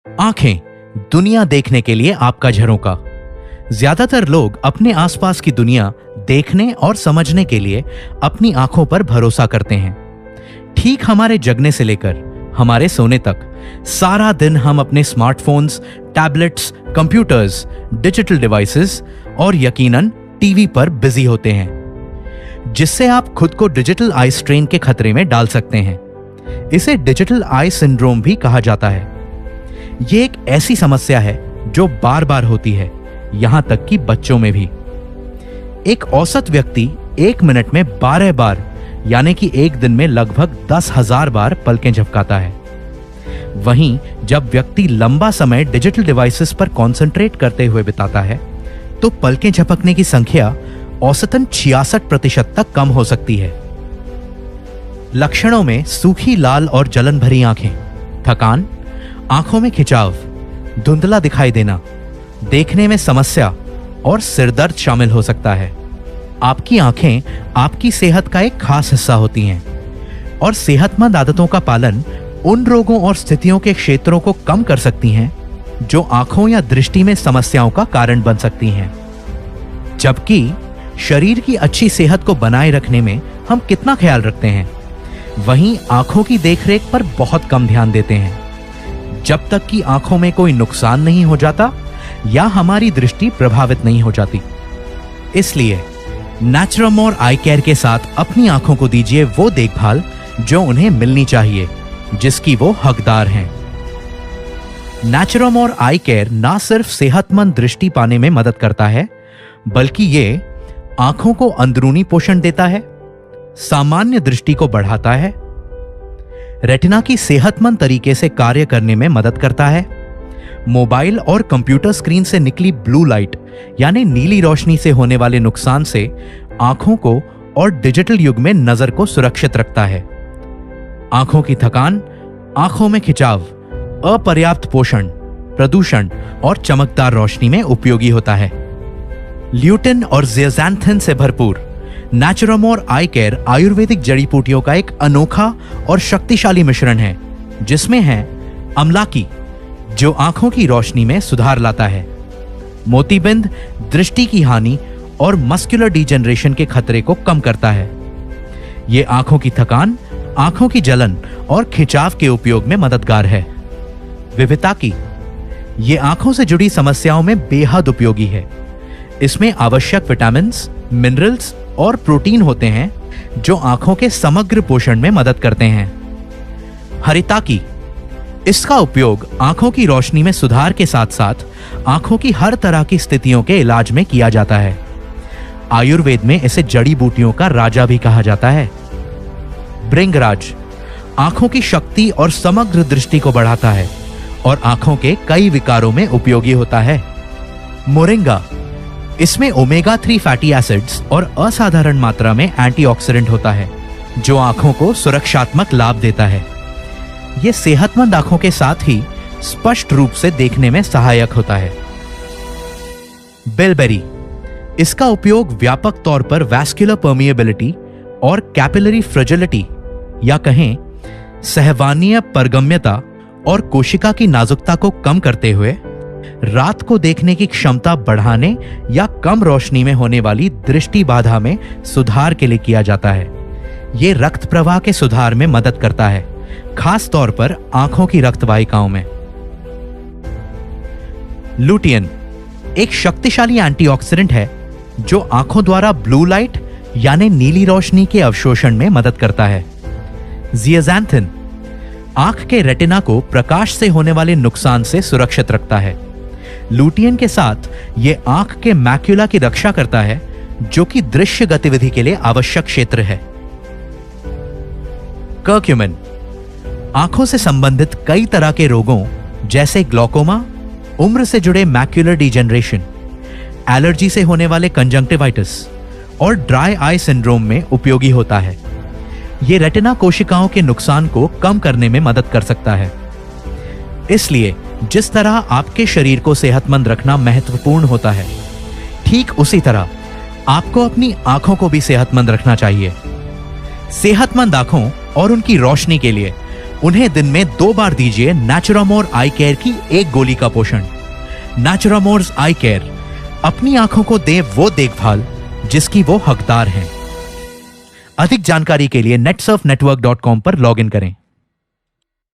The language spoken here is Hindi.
आंखें दुनिया देखने के लिए आपका झरोका। ज्यादातर लोग अपने आसपास की दुनिया देखने और समझने के लिए अपनी आंखों पर भरोसा करते हैं। ठीक हमारे जगने से लेकर हमारे सोने तक सारा दिन हम अपने smartphones, tablets, computers, digital devices और यकीनन टीवी पर बिजी होते हैं, जिससे आप खुद को डिजिटल आई स्ट्रेन के खतरे में डाल सकते हैं। इसे डिजिटल आई सिंड्रोम भी कहा जाता है। यह एक ऐसी समस्या है जो बार बार होती है, यहां तक कि बच्चों में भी। एक औसत व्यक्ति 1 मिनट में 12 बार यानी कि एक दिन में लगभग 10,000 बार पलकें झपकाता है। वहीं जब व्यक्ति लंबा समय डिजिटल डिवाइसेस पर कंसंट्रेट करते हुए बिताता है तो पलकें झपकने की संख्या औसतन 66% तक कम हो सकती है। लक्षणों में सूखी लाल और जलन भरी आंखें, थकान, आंखों में खिंचाव, धुंधला दिखाई देना, देखने में समस्या और सिरदर्द शामिल हो सकता है। आपकी आंखें आपकी सेहत का एक खास हिस्सा होती हैं और सेहतमंद आदतों का पालन उन रोगों और स्थितियों के क्षेत्रों को कम कर सकती हैं जो आंखों या दृष्टि में समस्याओं का कारण बन सकती हैं। जबकि शरीर की अच्छी सेहत को बनाए रखने में हम कितना ख्याल रखते हैं, वहीं आंखों की देखरेख पर बहुत कम ध्यान देते हैं, जब तक कि आंखों में कोई नुकसान नहीं हो जाता या हमारी दृष्टि प्रभावित नहीं हो जाती। इसलिए नेचुरमोर आई केयर के साथ अपनी आंखों को दीजिए वो देखभाल जो उन्हें मिलनी चाहिए, जिसकी वो हकदार हैं। नेचुरमोर आई केयर ना सिर्फ सेहतमंद दृष्टि पाने में मदद करता है, बल्कि ये आंखों को अंदरूनी पोषण देता है, सामान्य दृष्टि को बढ़ाता है, रेटिना की सेहतमंद तरीके से कार्य करने में मदद करता है, मोबाइल और कंप्यूटर स्क्रीन से निकली ब्लू लाइट यानी नीली रोशनी से होने वाले नुकसान से आंखों को और डिजिटल युग में नजर को सुरक्षित रखता है। आंखों की थकान, आंखों में खिंचाव, अपर्याप्त पोषण, प्रदूषण और चमकदार रोशनी में उपयोगी होता है। ल्यूटिन और ज़ेज़ैंथिन से भरपूर नेचुरमोर आई केयर आयुर्वेदिक जड़ी बूटियों का एक अनोखा और शक्तिशाली मिश्रण है, जिसमें है अमलाकी जो आंखों की रोशनी में सुधार लाता है, मोतीबिंद दृष्टि की हानि और मस्कुलर डिजेनरेशन के खतरे को कम करता है। यह आंखों की थकान, आंखों की जलन और खिंचाव के उपयोग में मददगार है। विविताकी ये आंखों से जुड़ी समस्याओं में बेहद उपयोगी है। इसमें आवश्यक विटामिन्स, मिनरल्स और प्रोटीन होते हैं जो आंखों के समग्र पोषण में मदद करते हैं। हरिताकी इसका उपयोग आंखों की रोशनी में सुधार के साथ साथ आंखों की हर तरह की स्थितियों के इलाज में किया जाता है। आयुर्वेद में इसे जड़ी बूटियों का राजा भी कहा जाता है। भृंगराज आंखों की शक्ति और समग्र दृष्टि को बढ़ाता है और आंखों के कई विकारों में उपयोगी होता है। मोरिंगा इसमें ओमेगा 3 फैटी एसिड्स और असाधारण मात्रा में एंटीऑक्सीडेंट होता है जो आंखों को सुरक्षात्मक लाभ देता है। यह सेहतमंद आंखों के साथ ही स्पष्ट रूप से देखने में सहायक होता है। बिलबेरी इसका उपयोग व्यापक तौर पर वैस्कुलर परमिएबिलिटी और कैपिलरी फ्रेजिलिटी या कहें सहवानीय परगम्यता और कोशिका की नाजुकता को कम करते हुए रात को देखने की क्षमता बढ़ाने या कम रोशनी में होने वाली दृष्टि बाधा में सुधार के लिए किया जाता है। यह रक्त प्रवाह के सुधार में मदद करता है, खास तौर पर आंखों की रक्त वाहिकाओं में। लुटियन एक शक्तिशाली एंटीऑक्सीडेंट है जो आंखों द्वारा ब्लू लाइट यानी नीली रोशनी के अवशोषण में मदद करता है। ज़ेज़ैंथिन आंख के रेटिना को प्रकाश से होने वाले नुकसान से सुरक्षित रखता है। लुटियन के साथ यह आंख के मैक्युला की रक्षा करता है, जो कि दृश्य गतिविधि के लिए आवश्यक क्षेत्र है। कर्क्यूमिन आंखों से संबंधित कई तरह के रोगों जैसे ग्लौकोमा, उम्र से जुड़े मैक्युलर डिजेनरेशन, एलर्जी से होने वाले कंजंक्टिवाइटिस और ड्राई आई सिंड्रोम में उपयोगी होता है। यह रेटिना कोशिकाओं के नुकसान को कम करने में मदद कर सकता है। इसलिए जिस तरह आपके शरीर को सेहतमंद रखना महत्वपूर्ण होता है, ठीक उसी तरह आपको अपनी आंखों को भी सेहतमंद रखना चाहिए। सेहतमंद आंखों और उनकी रोशनी के लिए उन्हें दिन में 2 बार दीजिए नेचुरामोर आई केयर की 1 गोली का पोषण। नेचुरामोर्स आई केयर, अपनी आंखों को दे वो देखभाल जिसकी वो हकदार हैं। अधिक जानकारी के लिए netsurfnetwork.com पर लॉगिन करें।